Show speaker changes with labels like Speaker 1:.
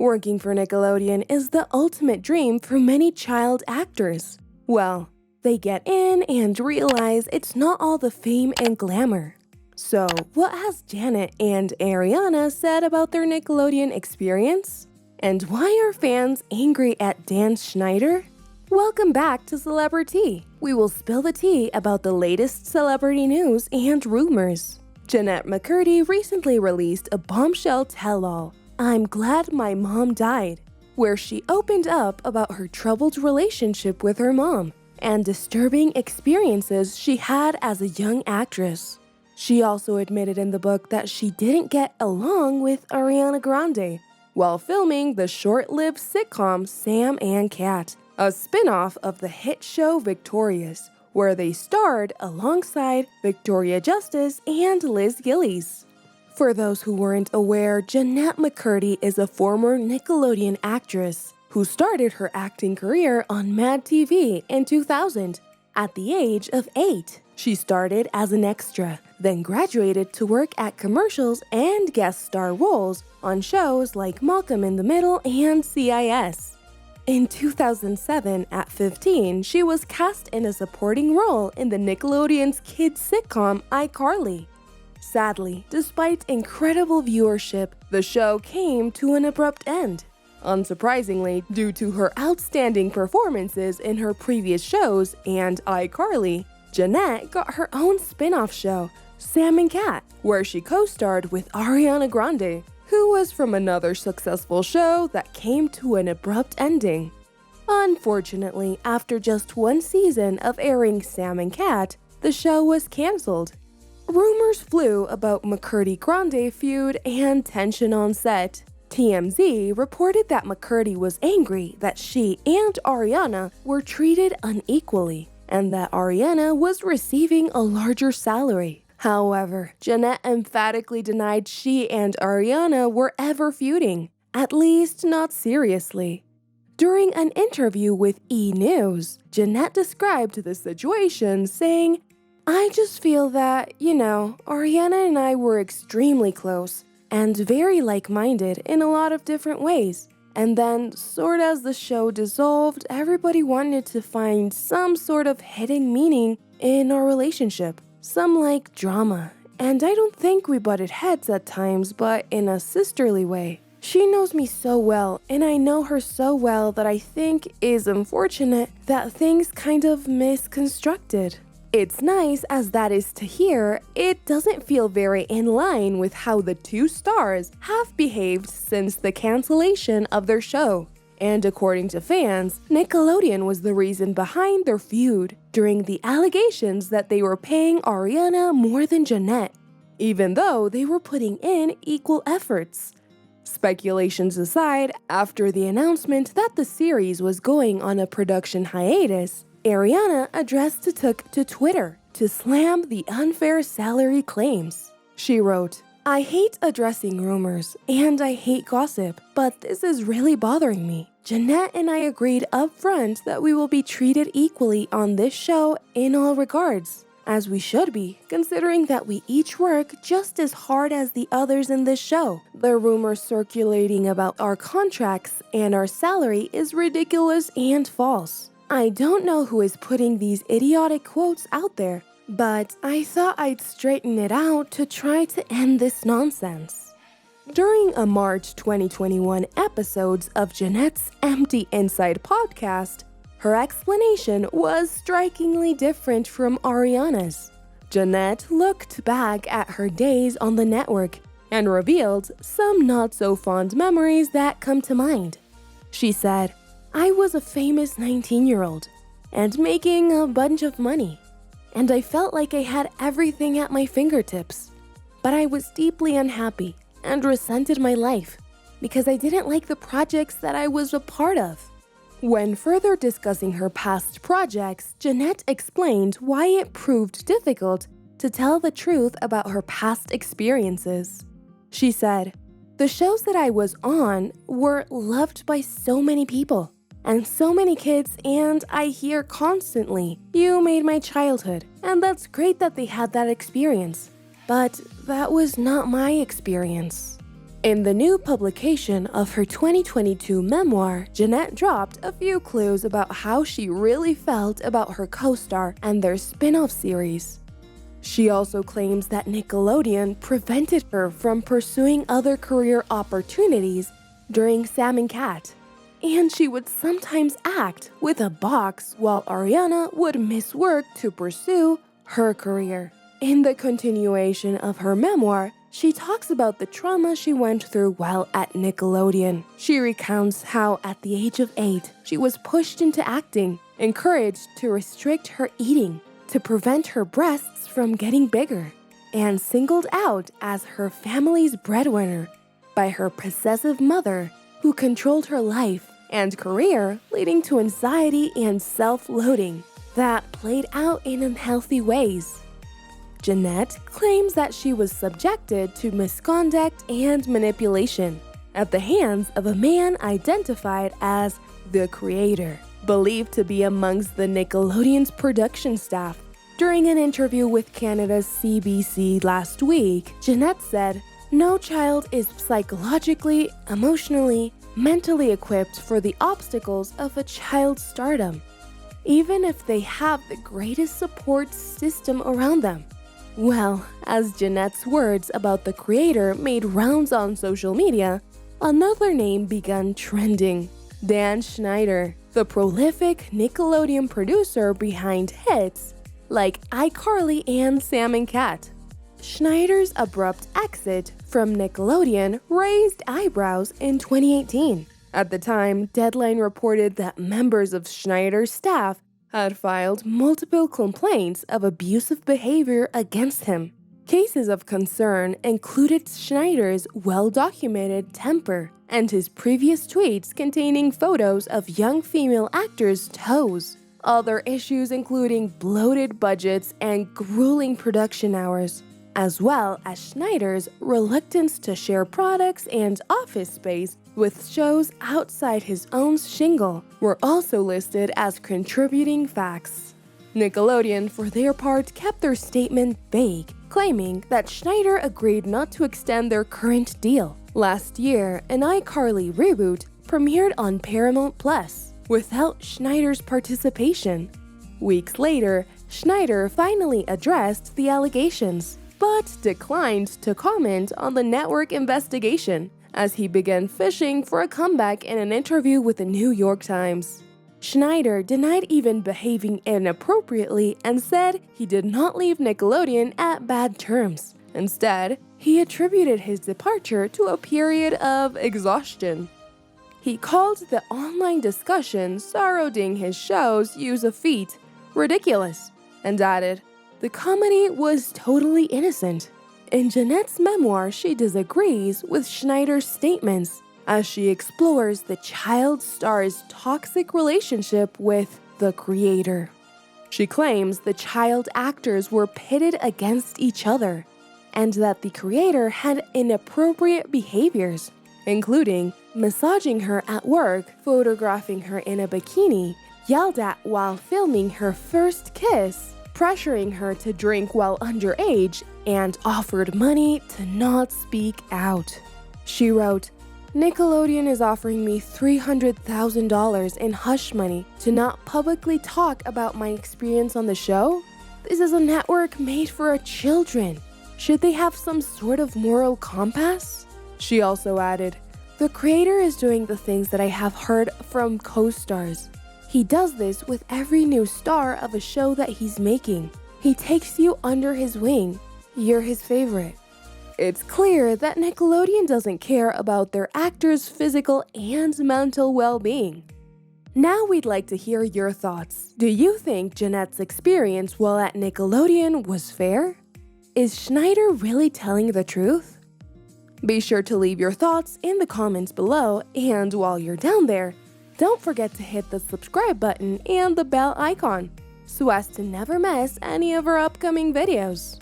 Speaker 1: Working for Nickelodeon is the ultimate dream for many child actors. Well, they get in and realize it's not all the fame and glamour. So, what has Jennette and Ariana said about their Nickelodeon experience? And why are fans angry at Dan Schneider? Welcome back to CelebriTea. We will spill the tea about the latest celebrity news and rumors. Jennette McCurdy recently released a bombshell tell-all, "I'm Glad My Mom Died," where she opened up about her troubled relationship with her mom and disturbing experiences she had as a young actress. She also admitted in the book that she didn't get along with Ariana Grande while filming the short-lived sitcom Sam and Cat, a spin-off of the hit show Victorious, where they starred alongside Victoria Justice and Liz Gillies. For those who weren't aware, Jennette McCurdy is a former Nickelodeon actress who started her acting career on Mad TV in 2000 at the age of 8. She started as an extra, then graduated to work at commercials and guest star roles on shows like Malcolm in the Middle and CIS. In 2007, at 15, she was cast in a supporting role in the Nickelodeon's kids sitcom iCarly. Sadly, despite incredible viewership, the show came to an abrupt end. Unsurprisingly, due to her outstanding performances in her previous shows and iCarly, Jennette got her own spin-off show, Sam and Cat, where she co-starred with Ariana Grande, who was from another successful show that came to an abrupt ending. Unfortunately, after just one season of airing Sam and Cat, the show was canceled. Rumors flew about McCurdy-Grande feud and tension on set. TMZ reported that McCurdy was angry that she and Ariana were treated unequally, and that Ariana was receiving a larger salary. However, Jennette emphatically denied she and Ariana were ever feuding, at least not seriously. During an interview with E! News, Jennette described the situation, saying, "I just feel that, Ariana and I were extremely close and very like-minded in a lot of different ways. And then, sort as the show dissolved, everybody wanted to find some sort of hidden meaning in our relationship. Some like drama. And I don't think we butted heads at times, but in a sisterly way. She knows me so well, and I know her so well that I think is unfortunate that things kind of misconstructed." It's nice as that is to hear, it doesn't feel very in line with how the two stars have behaved since the cancellation of their show. And according to fans, Nickelodeon was the reason behind their feud during the allegations that they were paying Ariana more than Jennette, even though they were putting in equal efforts. Speculations aside, after the announcement that the series was going on a production hiatus, Ariana took to Twitter to slam the unfair salary claims. She wrote, "I hate addressing rumors, and I hate gossip, but this is really bothering me. Jennette and I agreed up front that we will be treated equally on this show in all regards, as we should be, considering that we each work just as hard as the others in this show. The rumors circulating about our contracts and our salary is ridiculous and false. I don't know who is putting these idiotic quotes out there, but I thought I'd straighten it out to try to end this nonsense." During a March 2021 episode of Jennette's Empty Inside podcast, her explanation was strikingly different from Ariana's. Jennette looked back at her days on the network and revealed some not-so-fond memories that come to mind. She said, "I was a famous 19-year-old and making a bunch of money, and I felt like I had everything at my fingertips. But I was deeply unhappy and resented my life because I didn't like the projects that I was a part of." When further discussing her past projects, Jennette explained why it proved difficult to tell the truth about her past experiences. She said, "The shows that I was on were loved by so many people and so many kids, and I hear constantly, 'You made my childhood,' and that's great that they had that experience. But that was not my experience." In the new publication of her 2022 memoir, Jennette dropped a few clues about how she really felt about her co-star and their spin-off series. She also claims that Nickelodeon prevented her from pursuing other career opportunities during Sam and Cat, and she would sometimes act with a box while Ariana would miss work to pursue her career. In the continuation of her memoir, she talks about the trauma she went through while at Nickelodeon. She recounts how, at the age of 8, she was pushed into acting, encouraged to restrict her eating to prevent her breasts from getting bigger, and singled out as her family's breadwinner by her possessive mother, who controlled her life and career, leading to anxiety and self-loathing that played out in unhealthy ways. Jennette claims that she was subjected to misconduct and manipulation at the hands of a man identified as the creator, believed to be amongst the Nickelodeon's production staff. During an interview with Canada's CBC last week, Jennette said, "No child is psychologically, emotionally, mentally equipped for the obstacles of a child's stardom, even if they have the greatest support system around them." Well, as Jennette's words about the creator made rounds on social media, another name began trending: Dan Schneider, the prolific Nickelodeon producer behind hits like iCarly and Sam and Cat. Schneider's abrupt exit from Nickelodeon raised eyebrows in 2018. At the time, Deadline reported that members of Schneider's staff had filed multiple complaints of abusive behavior against him. Cases of concern included Schneider's well-documented temper and his previous tweets containing photos of young female actors' toes. Other issues including bloated budgets and grueling production hours, as well as Schneider's reluctance to share products and office space with shows outside his own shingle, were also listed as contributing facts. Nickelodeon, for their part, kept their statement vague, claiming that Schneider agreed not to extend their current deal. Last year, an iCarly reboot premiered on Paramount Plus without Schneider's participation. Weeks later, Schneider finally addressed the allegations, but declined to comment on the network investigation, as he began fishing for a comeback in an interview with the New York Times. Schneider denied even behaving inappropriately and said he did not leave Nickelodeon at bad terms. Instead, he attributed his departure to a period of exhaustion. He called the online discussion surrounding his show's use of feet ridiculous, and added, "The comedy was totally innocent." In Jennette's memoir, she disagrees with Schneider's statements as she explores the child star's toxic relationship with the creator. She claims the child actors were pitted against each other and that the creator had inappropriate behaviors, including massaging her at work, photographing her in a bikini, yelled at while filming her first kiss, pressuring her to drink while underage, and offered money to not speak out. She wrote, "Nickelodeon is offering me $300,000 in hush money to not publicly talk about my experience on the show? This is a network made for children. Should they have some sort of moral compass?" She also added, "The creator is doing the things that I have heard from co-stars. He does this with every new star of a show that he's making. He takes you under his wing. You're his favorite." It's clear that Nickelodeon doesn't care about their actors' physical and mental well-being. Now we'd like to hear your thoughts. Do you think Jennette's experience while at Nickelodeon was fair? Is Schneider really telling the truth? Be sure to leave your thoughts in the comments below, and while you're down there, don't forget to hit the subscribe button and the bell icon so as to never miss any of our upcoming videos.